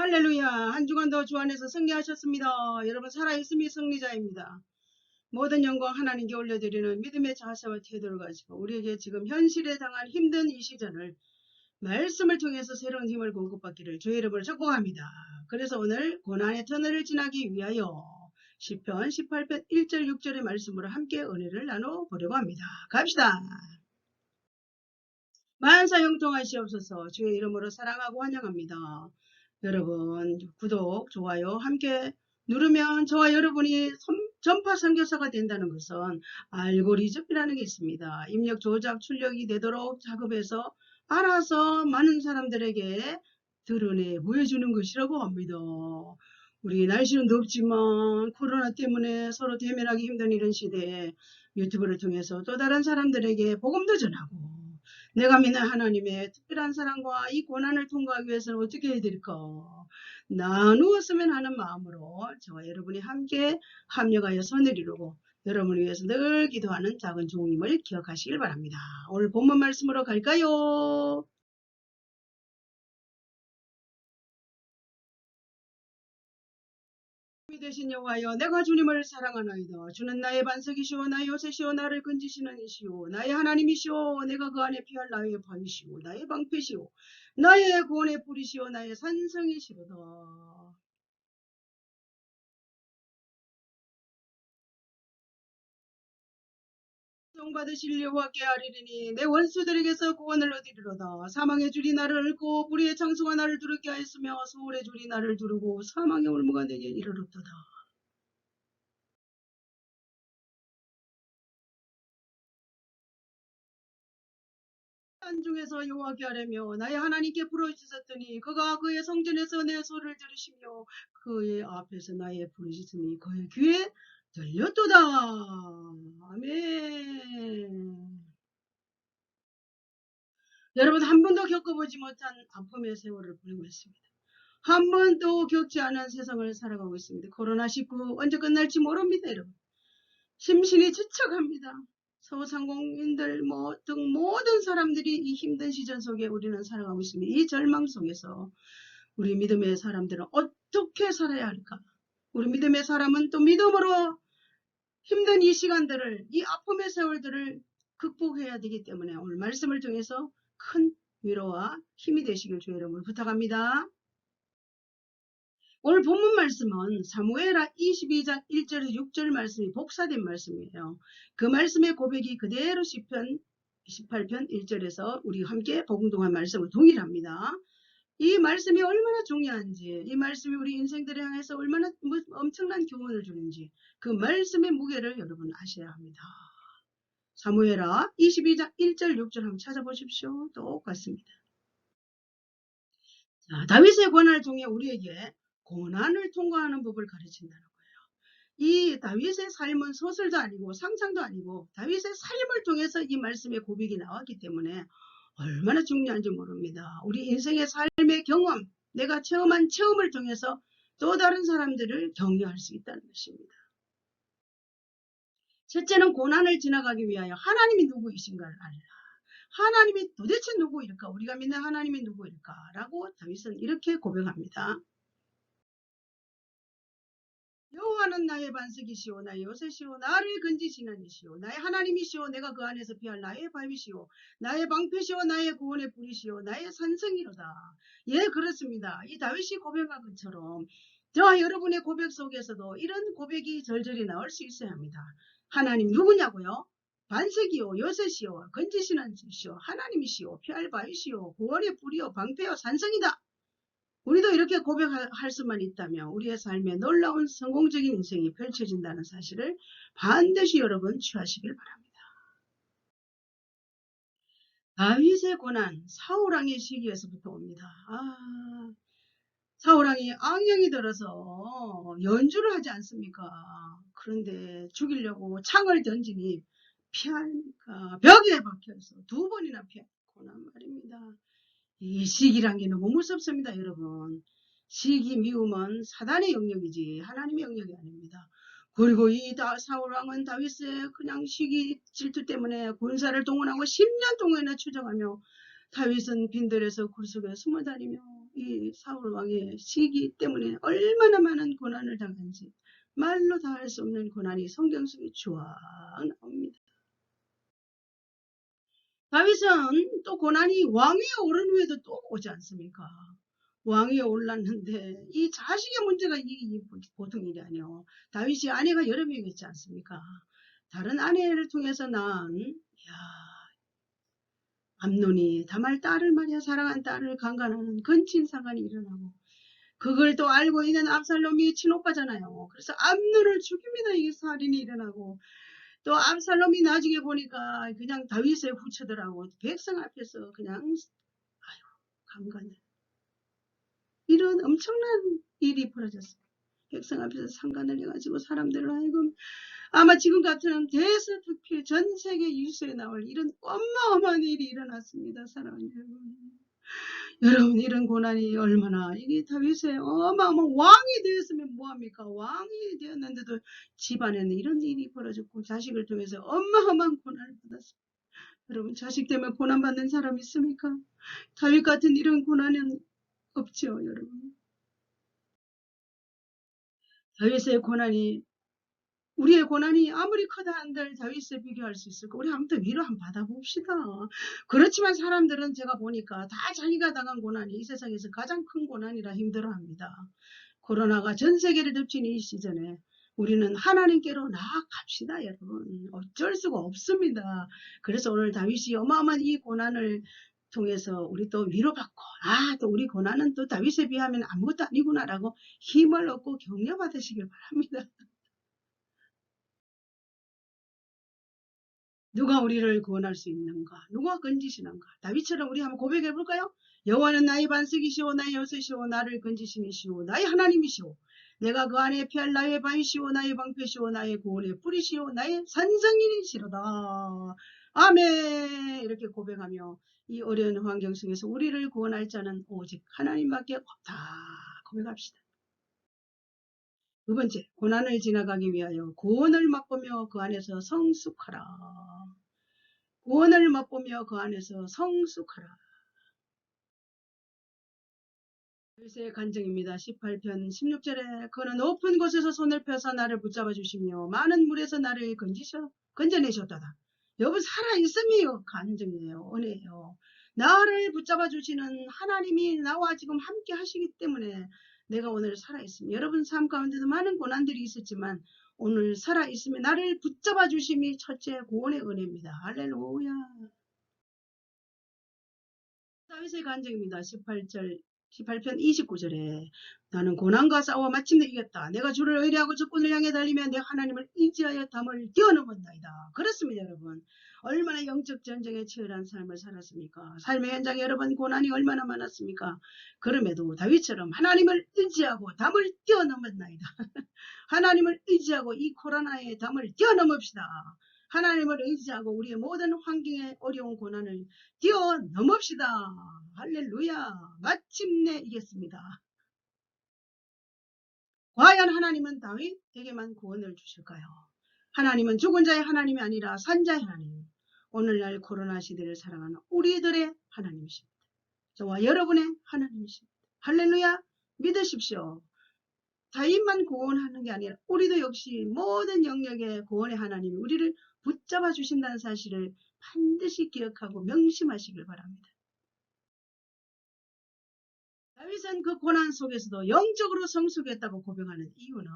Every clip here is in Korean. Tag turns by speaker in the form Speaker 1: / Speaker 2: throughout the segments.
Speaker 1: 할렐루야. 한 주간도 주 안에서 승리하셨습니다. 여러분 살아있음이 승리자입니다. 모든 영광 하나님께 올려드리는 믿음의 자세와 태도를 가지고 우리에게 지금 현실에 당한 힘든 이 시즌을 말씀을 통해서 새로운 힘을 공급받기를 주의 이름으로 축복합니다. 그래서 오늘 고난의 터널을 지나기 위하여 시편 18편 1절 6절의 말씀으로 함께 은혜를 나눠보려고 합니다. 갑시다. 만사 형통하시옵소서. 주의 이름으로 사랑하고 환영합니다. 여러분 구독, 좋아요 함께 누르면 저와 여러분이 전파 선교사가 된다는 것은 알고리즘이라는 게 있습니다. 입력 조작 출력이 되도록 작업해서 알아서 많은 사람들에게 드러내 보여주는 것이라고 합니다. 우리 날씨는 덥지만 코로나 때문에 서로 대면하기 힘든 이런 시대에 유튜브를 통해서 또 다른 사람들에게 복음도 전하고 내가 믿는 하나님의 특별한 사랑과 이 고난을 통과하기 위해서는 어떻게 해야 될까? 나누었으면 하는 마음으로 저와 여러분이 함께 합력하여 선을 이루고 여러분을 위해서 늘 기도하는 작은 종임을 기억하시길 바랍니다. 오늘 본문 말씀으로 갈까요? 되신 여호와여, 내가 주님을 사랑하나이다. 주는 나의 반석이시오, 나의 요새시오, 나를 건지시는 이시오, 나의 하나님이시오, 내가 그 안에 피할 나의 바위시오, 나의 방패시오, 나의 구원의 뿌리시오, 나의 산성이시로다. 받으실 여호와께 아뢰리니 내 원수들에게서 구원을 얻으리로다. 사망의 줄이 나를 얽고 불의의 창수가 나를 두렵게 하였으며 소울의 줄이 나를 두르고 사망의 올무가 내게 이르렀도다. 중에서 여호와께 아뢰며 나의 하나님께 부르짖었더니 그가 그의 성전에서 내 소리를 들으시며 그의 앞에서 나의 부르짖음이 그의 귀에 들렸도다. 아멘. 여러분 한 번도 겪어보지 못한 아픔의 세월을 보내고 있습니다. 한 번도 겪지 않은 세상을 살아가고 있습니다. 코로나19 언제 끝날지 모릅니다. 여러분 심신이 지쳐갑니다. 소상공인들 등 모든 사람들이 이 힘든 시절 속에 우리는 살아가고 있습니다. 이 절망 속에서 우리 믿음의 사람들은 어떻게 살아야 할까? 우리 믿음의 사람은 또 믿음으로 힘든 이 시간들을, 이 아픔의 세월들을 극복해야 되기 때문에 오늘 말씀을 통해서 큰 위로와 힘이 되시길 주의 이름으로 부탁합니다. 오늘 본문 말씀은 사무엘하 22장 1절에서 6절 말씀이 복사된 말씀이에요. 그 말씀의 고백이 그대로 시편 18편 1절에서 우리 함께 복음동안 말씀을 동일합니다. 이 말씀이 얼마나 중요한지, 이 말씀이 우리 인생들을 향해서 얼마나 엄청난 교훈을 주는지 그 말씀의 무게를 여러분 아셔야 합니다. 사무엘하 22장 1절 6절 한번 찾아보십시오. 똑같습니다. 자, 다윗의 고난을 통해 우리에게 고난을 통과하는 법을 가르친다는 거예요. 이 다윗의 삶은 소설도 아니고 상상도 아니고 다윗의 삶을 통해서 이 말씀의 고백이 나왔기 때문에 얼마나 중요한지 모릅니다. 우리 인생의 삶의 경험, 내가 체험한 체험을 통해서 또 다른 사람들을 격려할 수 있다는 것입니다. 첫째는 고난을 지나가기 위하여 하나님이 누구이신가를 알라. 하나님이 도대체 누구일까? 우리가 믿는 하나님이 누구일까? 라고 다윗은 이렇게 고백합니다. 여호와는 나의 반석이시오, 나의 요새시오, 나를 건지시는 이시오, 나의 하나님이시오, 내가 그 안에서 피할 나의 바위시오, 나의 방패시오, 나의 구원의 뿌리시오, 나의 산성이로다. 예, 그렇습니다. 이 다윗이 고백한 것처럼 저와 여러분의 고백 속에서도 이런 고백이 절절히 나올 수 있어야 합니다. 하나님 누구냐고요? 반석이요, 요새시오, 건지시는 이시오, 하나님이시오, 피할 바위시오, 구원의 뿌리요, 방패요, 산성이다. 우리도 이렇게 고백할 수만 있다면 우리의 삶에 놀라운 성공적인 인생이 펼쳐진다는 사실을 반드시 여러분 취하시길 바랍니다. 다윗의 고난, 사울왕의 시기에서부터 옵니다. 사울왕이 악령이 들어서 연주를 하지 않습니까? 그런데 죽이려고 창을 던지니 피하니까 벽에 박혀서 2번이나 피하고난 말입니다. 이 시기란 게 너무 무섭습니다, 여러분. 시기 미움은 사단의 영역이지 하나님의 영역이 아닙니다. 그리고 이 사울왕은 다윗의 그냥 시기 질투 때문에 군사를 동원하고 10년 동안이나 추적하며 다윗은 빈들에서 굴 속에 숨어 다니며 이 사울 왕의 시기 때문에 얼마나 많은 고난을 당한지 말로 다 할 수 없는 고난이 성경 속에 쫙 나옵니다. 다윗은 또 고난이 왕위에 오른 후에도 또 오지 않습니까? 왕위에 올랐는데 이 자식의 문제가 이 보통 일이 아니요. 다윗이 아내가 여러 명이 있지 않습니까? 다른 아내를 통해서 난 암논이 다말 딸을 말이야 사랑한 딸을 강간하는 근친상간이 일어나고 그걸 또 알고 있는 압살롬이 친오빠잖아요. 그래서 암논을 죽입니다. 이게 살인이 일어나고 또 압살롬이 나중에 보니까 그냥 다윗의 후처들하고 백성 앞에서 그냥 아유 강간을 이런 엄청난 일이 벌어졌어요. 백성 앞에서 상간을 해가지고 사람들을 하여금 아마 지금 같은 대서특필 전 세계 뉴스에 나올 이런 어마어마한 일이 일어났습니다. 사랑하는 여러분. 여러분 이런 고난이 얼마나 이게 다윗의 어마어마한 왕이 되었으면 뭐합니까? 왕이 되었는데도 집안에는 이런 일이 벌어졌고 자식을 통해서 어마어마한 고난을 받았습니다. 여러분 자식 때문에 고난받는 사람 있습니까? 다윗 같은 이런 고난은 없죠. 여러분. 다윗의 고난이 우리의 고난이 아무리 크다 한들 다윗에 비교할 수 있을까? 우리 아무튼 위로 한번 받아봅시다. 그렇지만 사람들은 제가 보니까 다 자기가 당한 고난이 이 세상에서 가장 큰 고난이라 힘들어합니다. 코로나가 전 세계를 덮친 이 시즌에 우리는 하나님께로 나아갑시다. 여러분 어쩔 수가 없습니다. 그래서 오늘 다윗이 어마어마한 이 고난을 통해서 우리 또 위로받고 또 우리 고난은 또 다윗에 비하면 아무것도 아니구나라고 힘을 얻고 격려 받으시길 바랍니다. 누가 우리를 구원할 수 있는가? 누가 건지시는가? 다윗처럼 우리 한번 고백해 볼까요? 여호와는 나의 반석이시오 나의 요새시오 나를 건지심이시오 나의 하나님이시오 내가 그 안에 피할 나의 바위시오 나의 방패시오 나의 구원의 뿌리시오 나의 산성이시로다. 아멘. 이렇게 고백하며 이 어려운 환경 속에서 우리를 구원할 자는 오직 하나님밖에 없다. 고백합시다. 두 번째, 고난을 지나가기 위하여 구원을 맛보며 그 안에서 성숙하라. 구원을 맛보며 그 안에서 성숙하라. 다윗의 간증입니다. 18편 16절에 그는 높은 곳에서 손을 펴서 나를 붙잡아 주시며 많은 물에서 나를 건져내셨다다. 여러분 살아있음이요. 간증이에요. 은혜예요. 나를 붙잡아 주시는 하나님이 나와 지금 함께 하시기 때문에 내가 오늘 살아있습니다. 여러분 삶 가운데도 많은 고난들이 있었지만 오늘 살아있으며 나를 붙잡아 주심이 첫째 구원의 은혜입니다. 할렐루야. 다윗의 간증입니다. 18편 29절에 나는 고난과 싸워 마침내 이겼다. 내가 주를 의뢰하고 적군을 향해 달리며 내 하나님을 의지하여 담을 뛰어넘었나이다. 그렇습니다. 여러분. 얼마나 영적 전쟁에 치열한 삶을 살았습니까? 삶의 현장에 여러분 고난이 얼마나 많았습니까? 그럼에도 다윗처럼 하나님을 의지하고 담을 뛰어넘었나이다. 하나님을 의지하고 이 코로나의 담을 뛰어넘읍시다. 하나님을 의지하고 우리의 모든 환경의 어려운 고난을 뛰어넘읍시다. 할렐루야. 마침내 이겼습니다. 과연 하나님은 다윗에게만 구원을 주실까요? 하나님은 죽은 자의 하나님이 아니라 산 자의 하나님. 오늘날 코로나 시대를 살아가는 우리들의 하나님이십니다. 저와 여러분의 하나님이십니다. 할렐루야. 믿으십시오. 다윗만 구원하는 게 아니라 우리도 역시 모든 영역의 구원의 하나님이 우리를 붙잡아 주신다는 사실을 반드시 기억하고 명심하시길 바랍니다. 다윗은 그 고난 속에서도 영적으로 성숙했다고 고백하는 이유는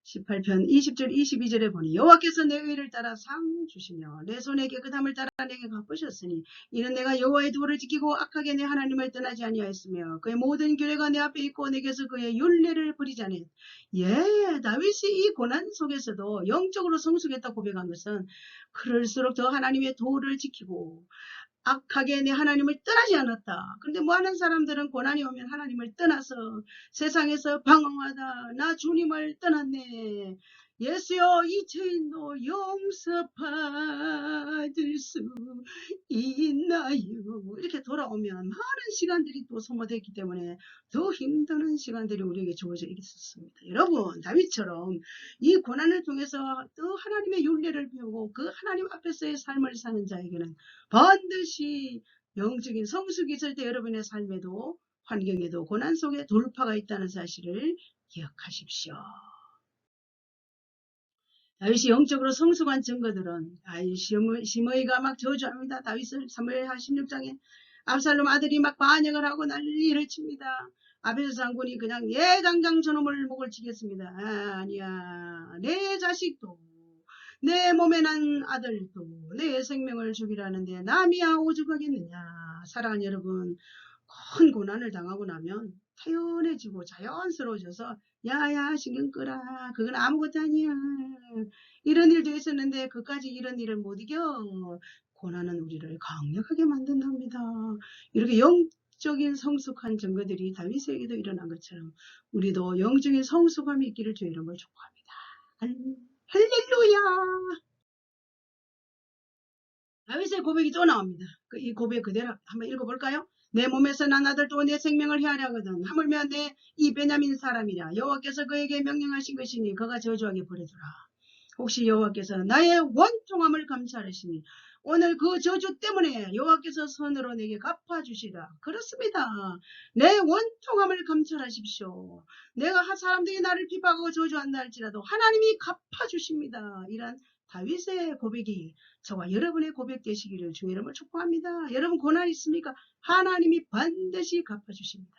Speaker 1: 18편 20절 22절에 보니 여호와께서 내 의를 따라 상 주시며 내 손에 깨끗함을 따라 내게 갚으셨으니 이는 내가 여호와의 도를 지키고 악하게 내 하나님을 떠나지 아니하였으며 그의 모든 규례가 내 앞에 있고 내게서 그의 율례를 버리지 아니하였. 다윗이 이 고난 속에서도 영적으로 성숙했다고 고백한 것은 그럴수록 더 하나님의 도를 지키고 악하게 내 하나님을 떠나지 않았다. 그런데 많은 사람들은 고난이 오면 하나님을 떠나서 세상에서 방황하다. 나 주님을 떠났네. 예수여 이 죄인도 용서받을 수 있나요? 이렇게 돌아오면 많은 시간들이 또 소모됐기 때문에 더 힘드는 시간들이 우리에게 주어져 있었습니다. 여러분 다윗처럼 이 고난을 통해서 또 하나님의 윤례를 배우고 그 하나님 앞에서의 삶을 사는 자에게는 반드시 영적인 성숙이 있을 때 여러분의 삶에도 환경에도 고난 속에 돌파가 있다는 사실을 기억하십시오. 다윗이 영적으로 성숙한 증거들은 시므이가 막 저주합니다. 다윗을 사무엘하 16장에 압살롬 아들이 막 반역을 하고 난리를 칩니다. 아베스 장군이 그냥 당장 저놈을 목을 치겠습니다. 아니야, 내 자식도 내 몸에 난 아들도 내 생명을 죽이라는데 남이야 오죽하겠느냐. 사랑하는 여러분, 큰 고난을 당하고 나면 타연해지고 자연스러워져서 야야 신경 끄라, 그건 아무것도 아니야, 이런 일도 있었는데 그까지 이런 일을 못 이겨. 고난은 우리를 강력하게 만든답니다. 이렇게 영적인 성숙한 증거들이 다윗에게도 일어난 것처럼 우리도 영적인 성숙함이 있기를 주의 이름으로 축복합니다. 할렐루야. 다윗의 고백이 또 나옵니다. 이 고백 그대로 한번 읽어볼까요? 내 몸에서 난 아들 또 내 생명을 헤아려거든 하물며 내 이 베냐민 사람이라 여호와께서 그에게 명령하신 것이니 그가 저주하게 버려두라. 혹시 여호와께서 나의 원통함을 감찰하시니 오늘 그 저주 때문에 여호와께서 선으로 내게 갚아주시라. 그렇습니다. 내 원통함을 감찰하십시오. 내가 사람들이 나를 비방하고 저주한다 할지라도 하나님이 갚아주십니다. 이런 다윗의 고백이 저와 여러분의 고백 되시기를 주의 이름으로 축복합니다. 여러분 고난 있습니까? 하나님이 반드시 갚아주십니다.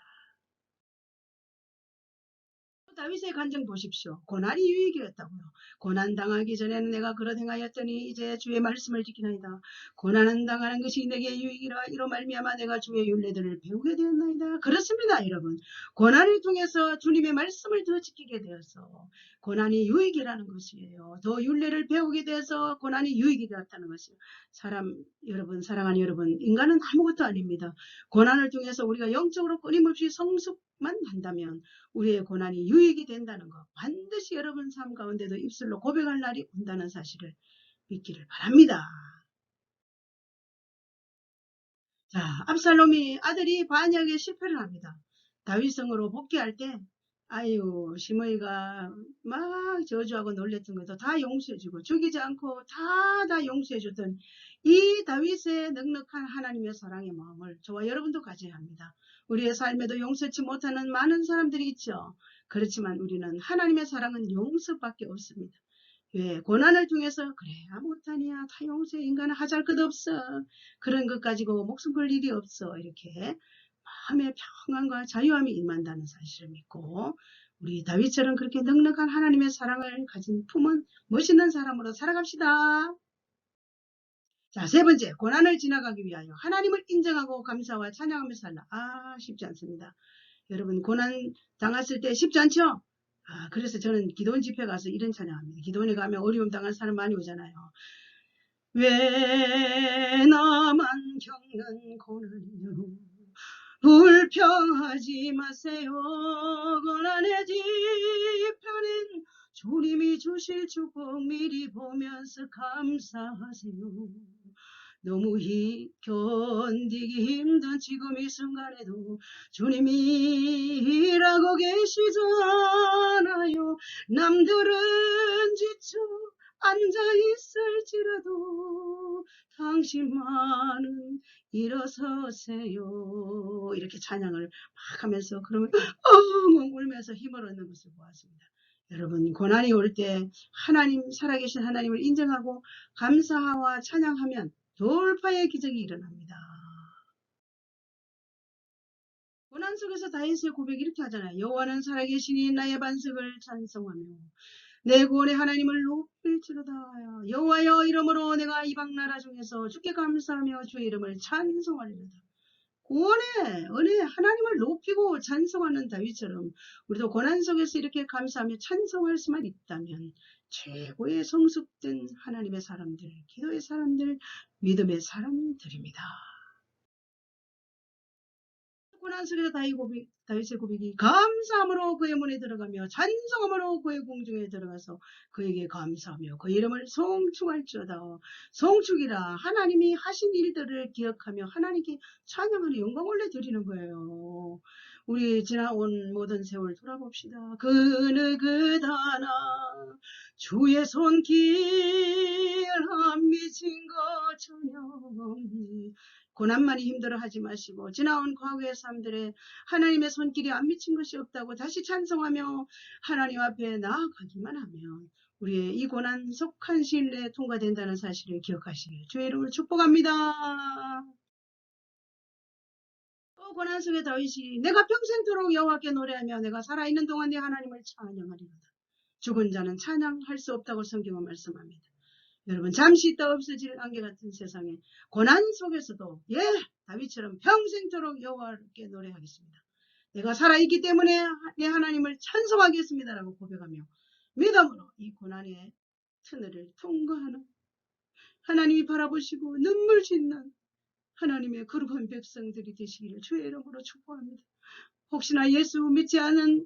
Speaker 1: 다윗의 간증 보십시오. 고난이 유익이었다고요. 고난 당하기 전에는 내가 그런 행하였더니 이제 주의 말씀을 지키나이다. 고난은 당하는 것이 내게 유익이라. 이로 말미암아 내가 주의 율례들을 배우게 되었나이다. 그렇습니다, 여러분. 고난을 통해서 주님의 말씀을 더 지키게 되어서 고난이 유익이라는 것이에요. 더 율례를 배우게 되어서 고난이 유익이 되었다는 것이에요. 여러분, 사랑하는 여러분, 인간은 아무것도 아닙니다. 고난을 통해서 우리가 영적으로 끊임없이 성숙만 한다면 우리의 고난이 유익이 된다는 것, 반드시 여러분 삶 가운데도 입술로 고백할 날이 온다는 사실을 믿기를 바랍니다. 자, 압살롬이 아들이 반역에 실패를 합니다. 다윗성으로 복귀할 때 아유, 시므이가 막 저주하고 놀랬던 것도 다 용서해주고 죽이지 않고 다 용서해주던 이 다윗의 넉넉한 하나님의 사랑의 마음을 저와 여러분도 가져야 합니다. 우리의 삶에도 용서치 못하는 많은 사람들이 있죠. 그렇지만 우리는 하나님의 사랑은 용서밖에 없습니다. 왜? 고난을 통해서 그래 아무것도 아니야, 다 용서해, 인간은 하잘 것 없어, 그런 것 가지고 목숨 걸 일이 없어, 이렇게 마음의 평안과 자유함이 임한다는 사실을 믿고 우리 다윗처럼 그렇게 넉넉한 하나님의 사랑을 가진 품은 멋있는 사람으로 살아갑시다. 자, 세 번째, 고난을 지나가기 위하여 하나님을 인정하고 감사와 찬양하며 살라. 쉽지 않습니다. 여러분, 고난 당했을 때 쉽지 않죠? 그래서 저는 기도원 집회 가서 이런 찬양합니다. 기도원에 가면 어려움 당한 사람 많이 오잖아요. 왜 나만 겪는 고난이요, 불평하지 마세요. 고난의 뒤편엔 주님이 주실 축복 미리 보면서 감사하세요. 너무 견디기 힘든 지금 이 순간에도 주님이 일하고 계시잖아요. 남들은 지쳐 앉아있을지라도 당신만은 일어서세요. 이렇게 찬양을 막 하면서 그러면 울면서 힘을 얻는 것을 보았습니다. 여러분, 고난이 올 때 하나님, 살아계신 하나님을 인정하고 감사와 찬양하면 돌파의 기적이 일어납니다. 고난 속에서 다윗의 고백이 이렇게 하잖아요. 여호와는 살아계시니 나의 반석을 찬송하며 내 구원의 하나님을 높일지로다. 여호와여, 이름으로 내가 이방 나라 중에서 주께 감사하며 주의 이름을 찬송하리로다. 구원의 은혜 하나님을 높이고 찬송하는 다윗처럼 우리도 고난 속에서 이렇게 감사하며 찬송할 수만 있다면 최고의 성숙된 하나님의 사람들, 기도의 사람들, 믿음의 사람들입니다. 고난 속에서 다윗의 고백이 감사함으로 그의 문에 들어가며 찬송함으로 그의 공중에 들어가서 그에게 감사하며 그의 이름을 송축할지어다. 송축이라, 하나님이 하신 일들을 기억하며 하나님께 찬양하는 영광 올려 드리는 거예요. 우리 지나온 모든 세월 돌아봅시다. 그느 하나 주의 손길 안 미친 것 전혀 없니. 고난만이 힘들어하지 마시고 지나온 과거의 삶들에 하나님의 손길이 안 미친 것이 없다고 다시 찬송하며 하나님 앞에 나아가기만 하면 우리의 이 고난 속한 시일 내에 통과된다는 사실을 기억하시길 주의 이름으로 축복합니다. 또 고난 속에 다윗이 내가 평생토록 여호와께 노래하며 내가 살아있는 동안 내 하나님을 찬양하리로다. 죽은 자는 찬양할 수 없다고 성경은 말씀합니다. 여러분 잠시 있다 없어질 안개 같은 세상에 고난 속에서도 다윗처럼 평생토록 여호와께 노래하겠습니다. 내가 살아있기 때문에 내 하나님을 찬송하겠습니다라고 고백하며 믿음으로 이 고난의 터널을 통과하는 하나님이 바라보시고 눈물 짓는 하나님의 거룩한 백성들이 되시기를 주의 이름으로 축복합니다. 혹시나 예수 믿지 않은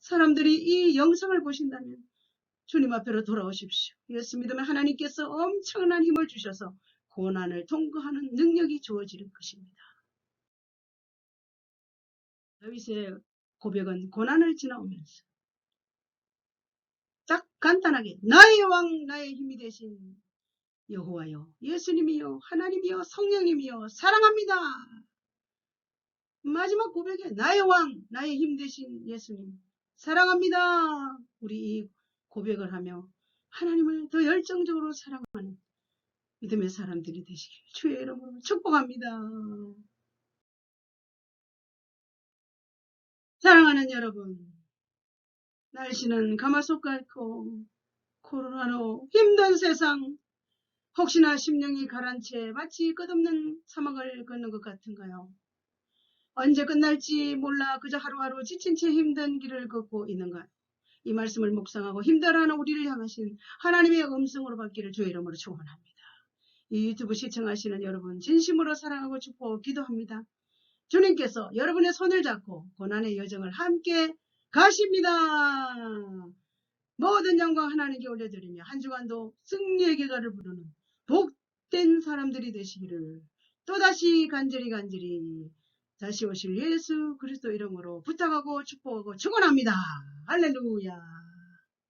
Speaker 1: 사람들이 이 영상을 보신다면 주님 앞으로 돌아오십시오. 예수 믿으면 하나님께서 엄청난 힘을 주셔서 고난을 통과하는 능력이 주어질 것입니다. 다윗의 고백은 고난을 지나오면서 딱 간단하게 나의 왕 나의 힘이 되신 여호와여 예수님이여 하나님이여 성령님이여 사랑합니다. 마지막 고백에 나의 왕 나의 힘 되신 예수님 사랑합니다. 우리 이 고백을 하며 하나님을 더 열정적으로 사랑하는 믿음의 사람들이 되시길 주의 이름으로 축복합니다. 사랑하는 여러분, 날씨는 가마솥 같고 코로나로 힘든 세상, 혹시나 심령이 가라앉혀 마치 끝없는 사막을 걷는 것 같은가요? 언제 끝날지 몰라 그저 하루하루 지친 채 힘든 길을 걷고 있는가요? 이 말씀을 묵상하고 힘들어하는 우리를 향하신 하나님의 음성으로 받기를 주의 이름으로 축원합니다. 이 유튜브 시청하시는 여러분 진심으로 사랑하고 축복하고 기도합니다. 주님께서 여러분의 손을 잡고 고난의 여정을 함께 가십니다. 모든 영광 하나님께 올려드리며 한 주간도 승리의 결과를 부르는 복된 사람들이 되시기를 또다시 간절히 다시 오실 예수 그리스도 이름으로 부탁하고 축복하고 축원합니다. 할렐루야.